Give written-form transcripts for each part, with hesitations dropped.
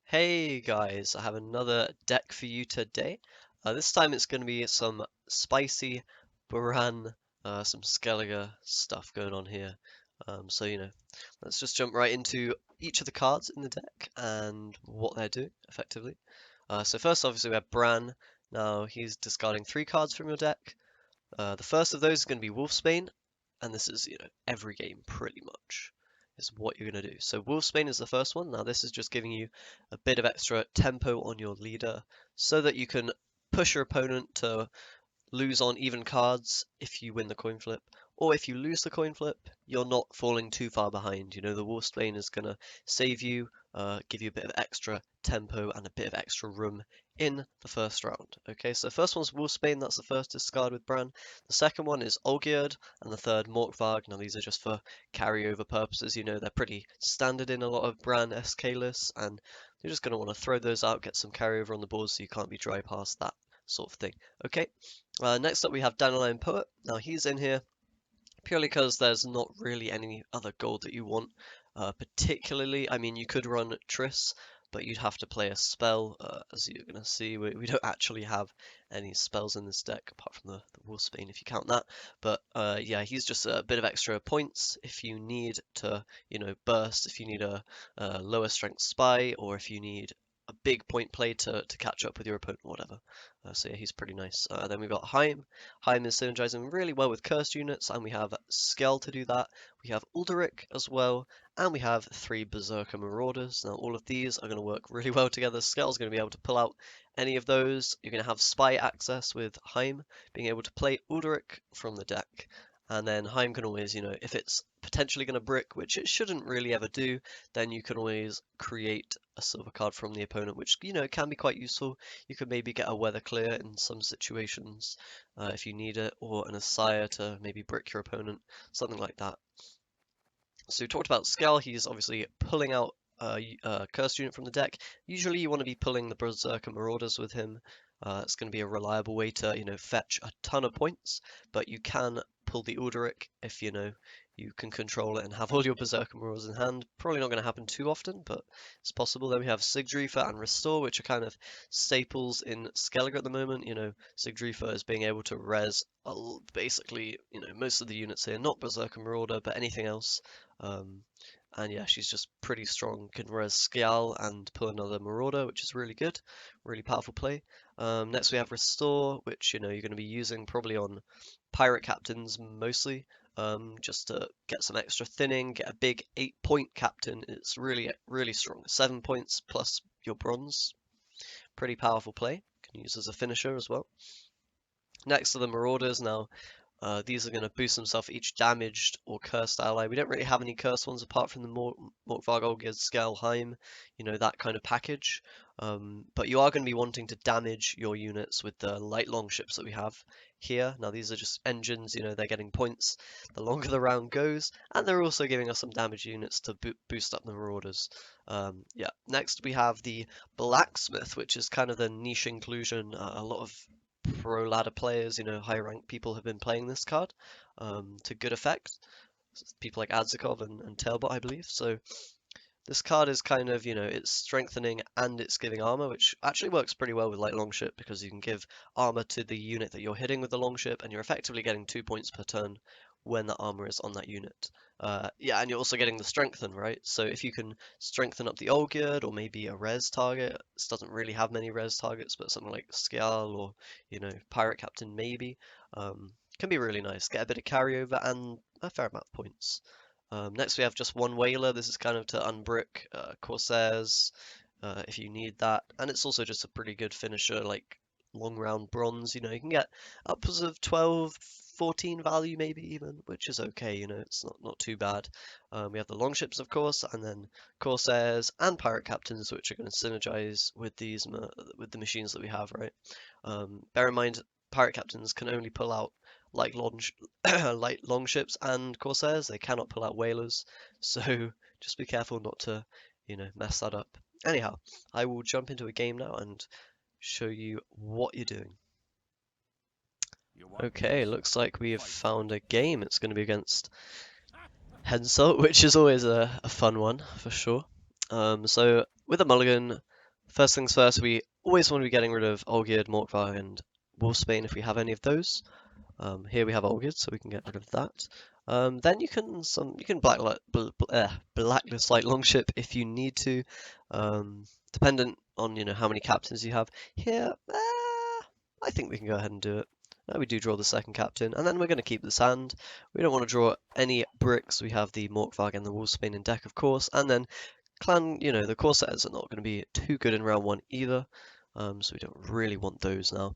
Hey guys, I have another deck for you today. This time it's going to be some spicy Bran, some Skellige stuff going on here. Let's just jump right into each of the cards in the deck and what they're doing effectively. So first, obviously, we have Bran. Now he's discarding 3 cards from your deck. The first of those is going to be Wolfsbane, and this is, every game pretty much is what you're going to do. So Wolfsbane is the first one. Now this is just giving you a bit of extra tempo on your leader so that you can push your opponent to lose on even cards if you win the coin flip. Or if you lose the coin flip, you're not falling too far behind. You know, the Wolfsbane is going to save you, give you a bit of extra tempo and a bit of extra room in the first round. Okay, so first one's Wolfsbane, that's the first discard with Bran. The second one is Olgierd, and the third Morkvarg. Now these are just for carryover purposes, you know, they're pretty standard in a lot of Bran SK lists, and you're just going to want to throw those out, get some carryover on the board so you can't be dry past that sort of thing. Okay, next up we have Dandelion Poet. Now he's in here purely because there's not really any other gold that you want. Particularly, I mean, you could run Triss, but you'd have to play a spell. As you're going to see, we don't actually have any spells in this deck, apart from the Wolfsbane, if you count that. But yeah, he's just a bit of extra points if you need to, burst, if you need a lower strength spy, or if you need a big point play to catch up with your opponent or whatever. So yeah, he's pretty nice. Then we've got Heim. Heim is synergizing really well with cursed units, and we have Skell to do that. We have Ulderic as well, and we have 3 Berserker Marauders. Now all of these are going to work really well together. Skell's going to be able to pull out any of those. You're going to have Spy access with Heim, being able to play Ulderic from the deck. And then Heim can always, if it's potentially going to brick, which it shouldn't really ever do, then you can always create a silver card from the opponent, which, can be quite useful. You could maybe get a weather clear in some situations if you need it, or an Asire to maybe brick your opponent, something like that. So we talked about Skell. He's obviously pulling out a cursed unit from the deck. Usually you want to be pulling the Berserker Marauders with him. It's going to be a reliable way to, fetch a ton of points, but you can pull the Ulderic if, you can control it and have all your Berserker Marauders in hand. Probably not going to happen too often, but it's possible. Then we have Sigdrifa and Restore, which are kind of staples in Skellige at the moment. Sigdrifa is being able to res basically, most of the units here, not Berserker Marauder, but anything else. And yeah, she's just pretty strong. Can res Skjal and pull another Marauder, which is really good. Really powerful play. Next we have Restore, which you're going to be using probably on pirate captains mostly. Just to get some extra thinning, get a big 8-point captain. It's really, really strong. 7 points plus your bronze. Pretty powerful play. Can use as a finisher as well. Next are the Marauders. Now, these are going to boost themselves each damaged or cursed ally. We don't really have any cursed ones apart from the Morkvarg, Olgierd, Skell, Heim, that kind of package. But you are going to be wanting to damage your units with the light longships that we have here. Now these are just engines, they're getting points the longer the round goes, and they're also giving us some damage units to boost up the Marauders. Yeah, next we have the Blacksmith, which is kind of the niche inclusion. A lot of pro ladder players, high rank people have been playing this card to good effect. People like Adzikov and Tailbot, I believe. So this card is kind of, it's strengthening and it's giving armor, which actually works pretty well with light longship because you can give armor to the unit that you're hitting with the longship, and you're effectively getting 2 points per turn when the armor is on that unit. Yeah, and you're also getting the strengthen, right? So if you can strengthen up the Olgierd or maybe a res target, this doesn't really have many res targets, but something like Skjal or, Pirate Captain maybe, can be really nice. Get a bit of carryover and a fair amount of points. Next we have just one Whaler. This is kind of to unbrick Corsairs if you need that. And it's also just a pretty good finisher, like long round bronze. You can get upwards of 12, 14 value maybe even, which is okay, it's not too bad. We have the longships, of course, and then Corsairs and Pirate Captains, which are going to synergize with these with the machines that we have, right? Bear in mind, Pirate Captains can only pull out light longships and Corsairs. They cannot pull out whalers, so just be careful not to, mess that up. Anyhow, I will jump into a game now and show you what you're doing. Okay, looks like we have found a game. It's going to be against Hensel, which is always a fun one for sure. So with a mulligan, First things first, we always want to be getting rid of Olgierd, Morkvar, and Wolfsbane if we have any of those. Here we have Olgierd, so we can get rid of that. Then you can blacklist like Longship if you need to, dependent on how many captains you have. Here, I think we can go ahead and do it. Now we do draw the second captain, and then we're going to keep the sand. We don't want to draw any bricks. We have the Morkvarg and the Wolfsbane in deck, of course, and then clan, the Corsairs are not going to be too good in round one either, so we don't really want those now.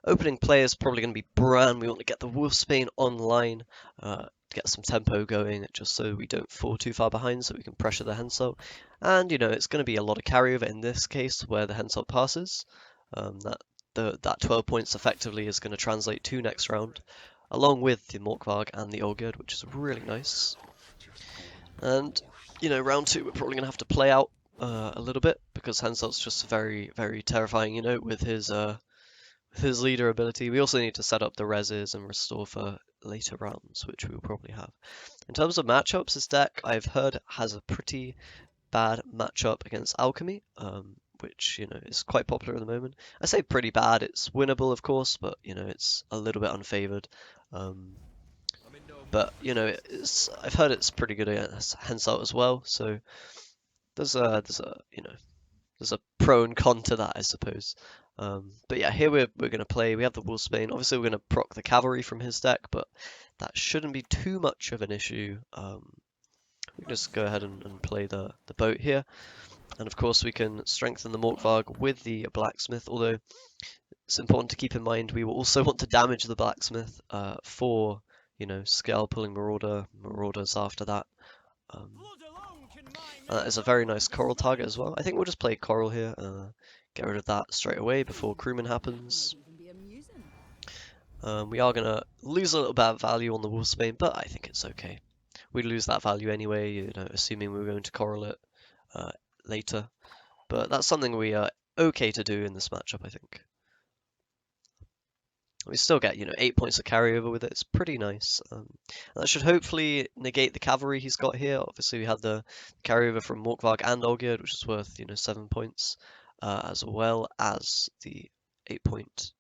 Opening play is probably going to be Bran. We want to get the Wolfsbane online, get some tempo going, just so we don't fall too far behind, so we can pressure the Henselt. And it's going to be a lot of carryover in this case, where the Henselt passes. That 12 points effectively is going to translate to next round, along with the Morkvarg and the Olgierd, which is really nice. And round two we're probably going to have to play out a little bit, because Henselt's just very, very terrifying, with his leader ability. We also need to set up the reses and restore for later rounds, which we will probably have. In terms of matchups, this deck I've heard has a pretty bad matchup against Alchemy, which is quite popular at the moment. I say pretty bad, it's winnable of course, but it's a little bit unfavored. But I've heard it's pretty good against Henselt as well, so there's a pro and con to that, I suppose. But yeah, here we're going to play. We have the Wolfsbane. Obviously, we're going to proc the cavalry from his deck, but that shouldn't be too much of an issue. We can just go ahead and play the boat here. And of course, we can strengthen the Morkvarg with the blacksmith, although it's important to keep in mind we will also want to damage the blacksmith for, scale pulling marauders after that. That is a very nice coral target as well. I think we'll just play coral here, get rid of that straight away before crewman happens. We are going to lose a little bit of value on the Wolfsbane, but I think it's okay. We'd lose that value anyway, assuming we were going to coral it later. But that's something we are okay to do in this matchup, I think. We still get, 8 points of carryover with it. It's pretty nice. That should hopefully negate the cavalry he's got here. Obviously, we had the carryover from Morkvarg and Olgierd, which is worth, 7 points, as well as the 8 point,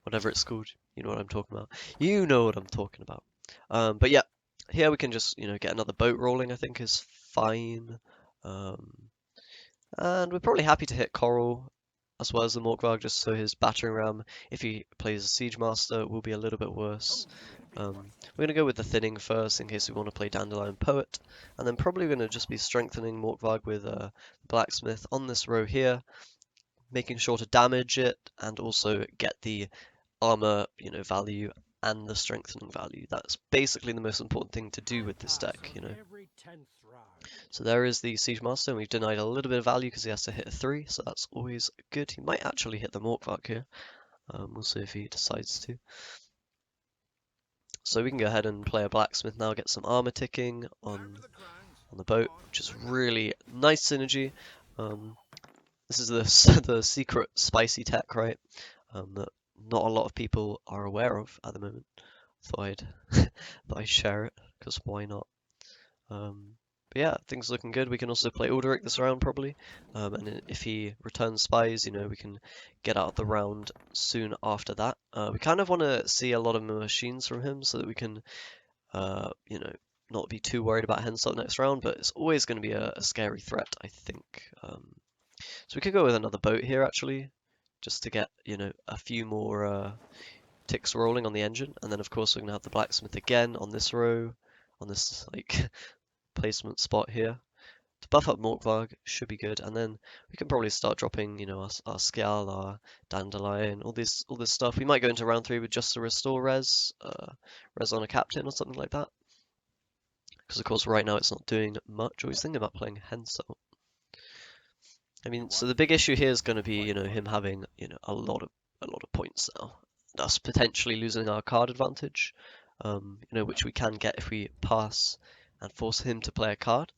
whatever it's called. You know what I'm talking about. You know what I'm talking about. But yeah, here we can just, get another boat rolling, I think is fine. And we're probably happy to hit coral as well as the Morkvarg, just so his battering ram, if he plays a Siege Master, will be a little bit worse. We're going to go with the thinning first, in case we want to play Dandelion Poet, and then probably going to just be strengthening Morkvarg with Blacksmith on this row here, making sure to damage it, and also get the armor, value and the strengthening value. That's basically the most important thing to do with this deck, So there is the Siege Master, and we've denied a little bit of value because he has to hit a 3, so that's always good. He might actually hit the Morkvarg here. We'll see if he decides to. So we can go ahead and play a Blacksmith now, get some armor ticking on the boat, which is really nice synergy. This is the secret spicy tech, right? That not a lot of people are aware of at the moment. Thought I'd share it, because why not? But yeah, things are looking good. We can also play Alderic this round probably, and if he returns spies, we can get out of the round soon after that. We kind of want to see a lot of machines from him so that we can, not be too worried about Henselt next round, but it's always going to be a scary threat, I think. So we could go with another boat here actually, just to get, a few more ticks rolling on the engine, and then of course we're going to have the Blacksmith again on this row, on this placement spot here to buff up Morkvarg. Should be good, and then we can probably start dropping our Skjal, our Dandelion, all this stuff. We might go into round 3 with just a restore res on a captain or something like that, because of course right now it's not doing much. I was thinking about playing Henselt. I mean, so the big issue here is going to be him having a lot of points now, thus potentially losing our card advantage, which we can get if we pass and force him to play a card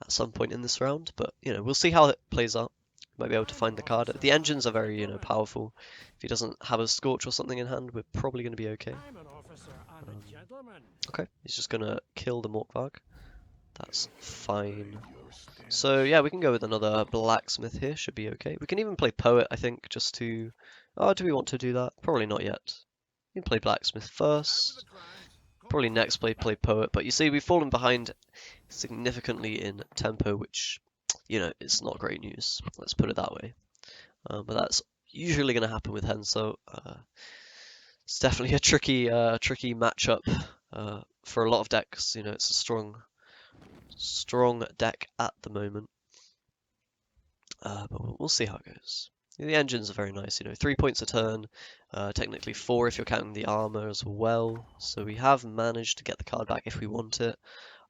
at some point in this round. But we'll see how it plays out. Might be able to find the card. The engines are very powerful. If he doesn't have a Scorch or something in hand, we're probably going to be okay. Okay, he's just going to kill the Morkvarg. That's fine. So yeah, we can go with another blacksmith here, should be okay. We can even play poet, I think, just to... Oh, do we want to do that? Probably not yet. We can play blacksmith first. Probably next play poet, but you see we've fallen behind significantly in tempo, which, you know, it's not great news. Let's put it that way. But that's usually going to happen with Hen, so it's definitely a tricky matchup for a lot of decks. You know, it's a strong deck at the moment. But we'll see how it goes. The engines are very nice, you know, 3 points a turn, technically 4 if you're counting the armor as well. So we have managed to get the card back if we want it.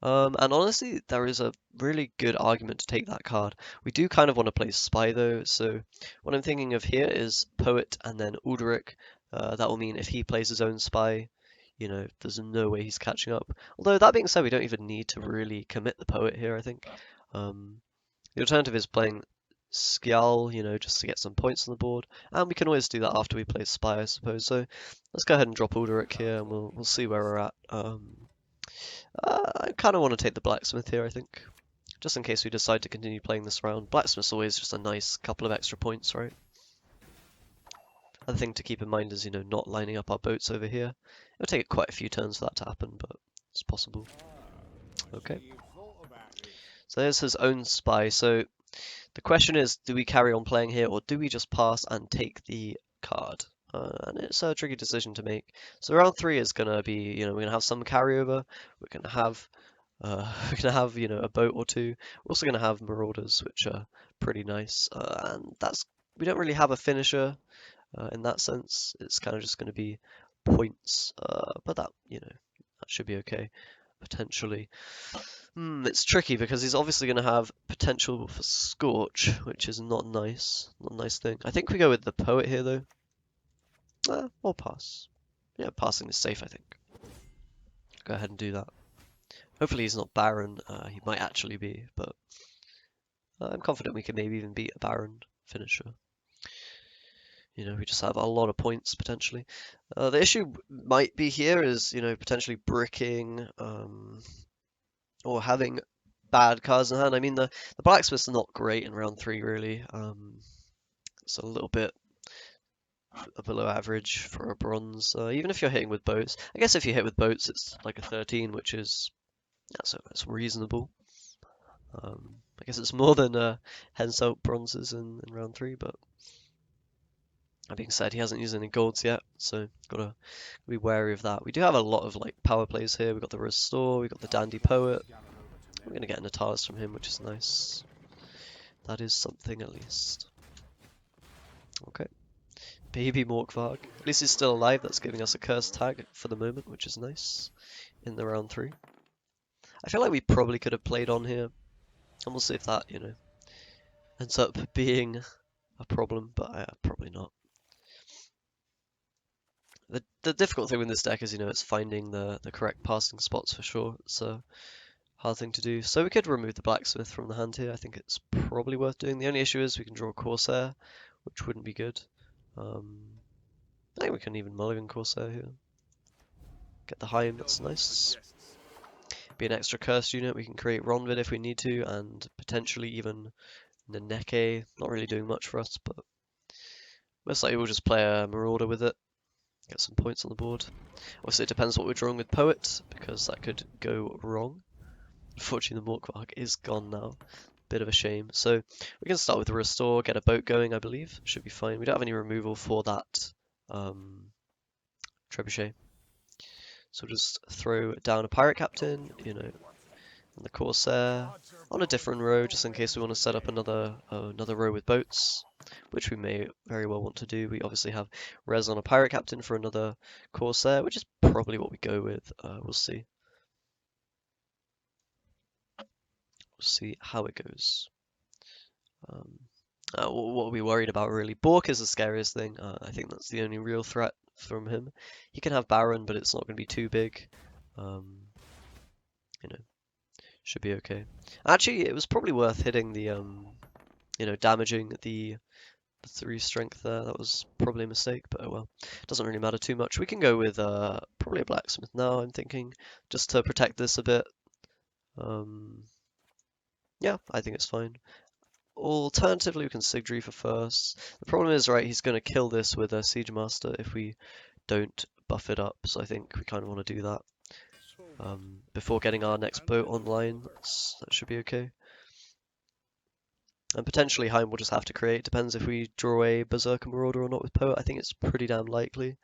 And honestly, there is a really good argument to take that card. We do kind of want to play Spy though, so what I'm thinking of here is Poet and then Ulderic. That will mean if he plays his own Spy, you know, there's no way he's catching up. Although that being said, we don't even need to really commit the Poet here, I think. The alternative is playing Skellige, you know, just to get some points on the board, and we can always do that after we play Spy, I suppose. So let's go ahead and drop Ulderic here, and we'll see where we're at. I kind of want to take the blacksmith here, I think, just in case we decide to continue playing this round. Blacksmith's always just a nice couple of extra points, right? Other thing to keep in mind is, you know, not lining up our boats over here. It'll take quite a few turns for that to happen, but it's possible. Okay. So there's his own Spy. So the question is, do we carry on playing here, or do we just pass and take the card? And it's a tricky decision to make. So round 3 is gonna be, you know, we're gonna have some carryover. We're gonna have, you know, a boat or two. We're also gonna have marauders, which are pretty nice. And we don't really have a finisher in that sense. It's kind of just gonna be points. But that, you know, that should be okay potentially. It's tricky because he's obviously going to have potential for Scorch, which is not nice. Not a nice thing. I think we go with the Poet here, though. Or pass. Yeah, passing is safe, I think. Go ahead and do that. Hopefully he's not Baron. He might actually be, but I'm confident we can maybe even beat a Baron finisher. You know, we just have a lot of points, potentially. The issue might be here is, you know, potentially bricking, or having bad cards in hand. I mean, the blacksmith's not great in round 3, really. It's a little bit below average for a bronze, even if you're hitting with boats. I guess if you hit with boats, it's like a 13, which is, that's reasonable. I guess it's more than Henselt bronzes in round 3, but that being said, he hasn't used any golds yet, so gotta be wary of that. We do have a lot of like power plays here. We've got the Restore, we've got the Dandy Poet. We're gonna get an Natalis from him, which is nice. That is something at least. Okay. Baby Morkvarg. At least he's still alive. That's giving us a curse tag for the moment, which is nice in the round 3. I feel like we probably could have played on here, and we'll see if that, you know, ends up being a problem, but probably not. The difficult thing with this deck is, you know, it's finding the correct passing spots for sure. It's a hard thing to do. So we could remove the blacksmith from the hand here. I think it's probably worth doing. The only issue is we can draw Corsair, which wouldn't be good. I think we can even mulligan Corsair here. Get the Heim, that's nice. Be an extra cursed unit. We can create Ronvid if we need to, and potentially even Neneke. Not really doing much for us, but most likely we'll just play a Marauder with it. Get some points on the board. Obviously it depends what we're drawing with Poet, because that could go wrong. Unfortunately the Morkvarg is gone now. Bit of a shame. So we can start with the Restore, get a boat going, I believe. Should be fine. We don't have any removal for that Trebuchet. So we'll just throw down a Pirate Captain, you know, and the Corsair on a different row, just in case we want to set up another row with boats, which we may very well want to do. We obviously have res on a Pirate Captain for another Corsair, which is probably what we go with. We'll see. We'll see how it goes. What are we worried about really? Bork is the scariest thing. I think that's the only real threat from him. He can have Baron, but it's not going to be too big. You know, should be okay. Actually, it was probably worth hitting the, you know, damaging the 3 strength there. That was probably a mistake, but oh well. Doesn't really matter too much. We can go with probably a blacksmith now, I'm thinking, just to protect this a bit. Yeah, I think it's fine. Alternatively, we can Sigdri for first. The problem is, right, he's going to kill this with a Siege Master if we don't buff it up, so I think we kind of want to do that before getting our next boat online. That should be okay. And potentially Heim will just have to create, depends if we draw a Berserker Marauder or not with Poet. I think it's pretty damn likely.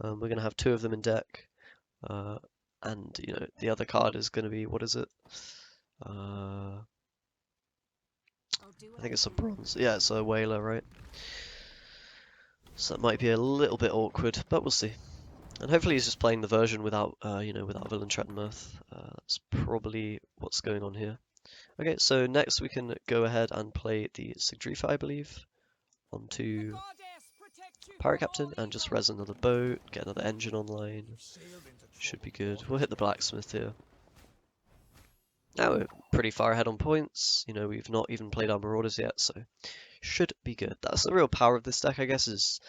We're going to have 2 of them in deck. And, you know, the other card is going to be, what is it? I think it's a bronze. Yeah, it's a whaler, right? So that might be a little bit awkward, but we'll see. And hopefully he's just playing the version without, you know, without Villain Trenmuth. That's probably what's going on here. Okay, so next we can go ahead and play the Sigdrifa, I believe, onto Pirate Captain and just res another boat, get another engine online. Should be good. We'll hit the blacksmith here. Now we're pretty far ahead on points. You know, we've not even played our Marauders yet, so should be good. That's the real power of this deck, I guess, is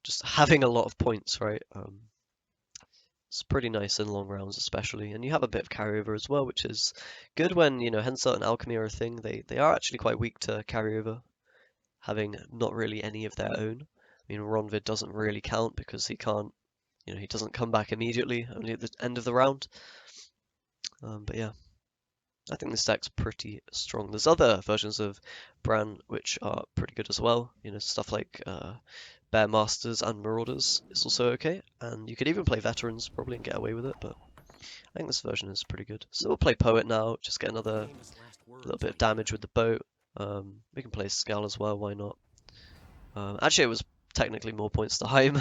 just having a lot of points, right? It's pretty nice in long rounds, especially, and you have a bit of carryover as well, which is good when, you know, Henselt and Alchemy are a thing. They are actually quite weak to carryover, having not really any of their own. I mean, Ronvid doesn't really count because he can't, you know, he doesn't come back immediately, only at the end of the round. But yeah, I think this deck's pretty strong. There's other versions of Bran which are pretty good as well. You know, stuff like Bear Masters and Marauders is also okay, and you could even play Veterans probably and get away with it, but I think this version is pretty good. So we'll play Poet now, just get another little bit of damage with the boat. We can play Skal as well, why not? Actually, it was technically more points to Heim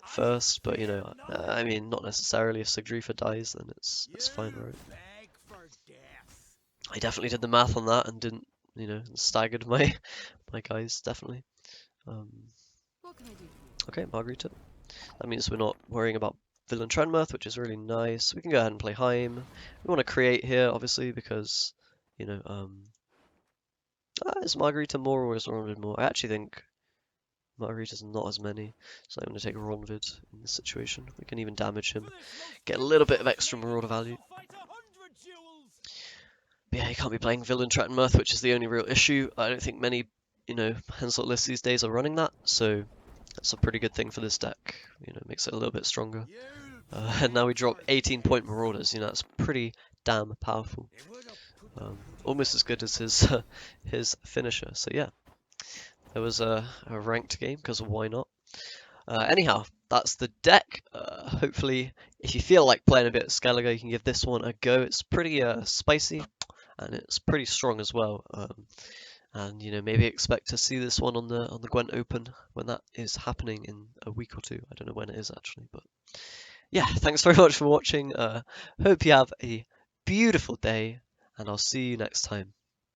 first, but you know, I mean, not necessarily. If Sigdrifa dies, then it's fine, right? I definitely did the math on that and didn't, you know, staggered my guys, definitely. Okay, Margarita. That means we're not worrying about Villain Trenmuth, which is really nice. We can go ahead and play Heim. We want to create here, obviously, because, you know, is Margarita more or is Ronvid more? I actually think Margarita's not as many, so I'm going to take Ronvid in this situation. We can even damage him, get a little bit of extra Marauder value. But yeah, you can't be playing Villain Trenmuth, which is the only real issue. I don't think many, you know, Henselt lists these days are running that, so that's a pretty good thing for this deck. You know, makes it a little bit stronger. And now we drop 18-point Marauders. You know, that's pretty damn powerful. Almost as good as his finisher. So yeah, there was a ranked game because why not? Anyhow, that's the deck. Hopefully, if you feel like playing a bit of Skellige, you can give this one a go. It's pretty spicy, and it's pretty strong as well. And you know, maybe expect to see this one on the Gwent Open when that is happening in a week or two. I don't know when it is actually, but yeah, thanks very much for watching. Hope you have a beautiful day, and I'll see you next time.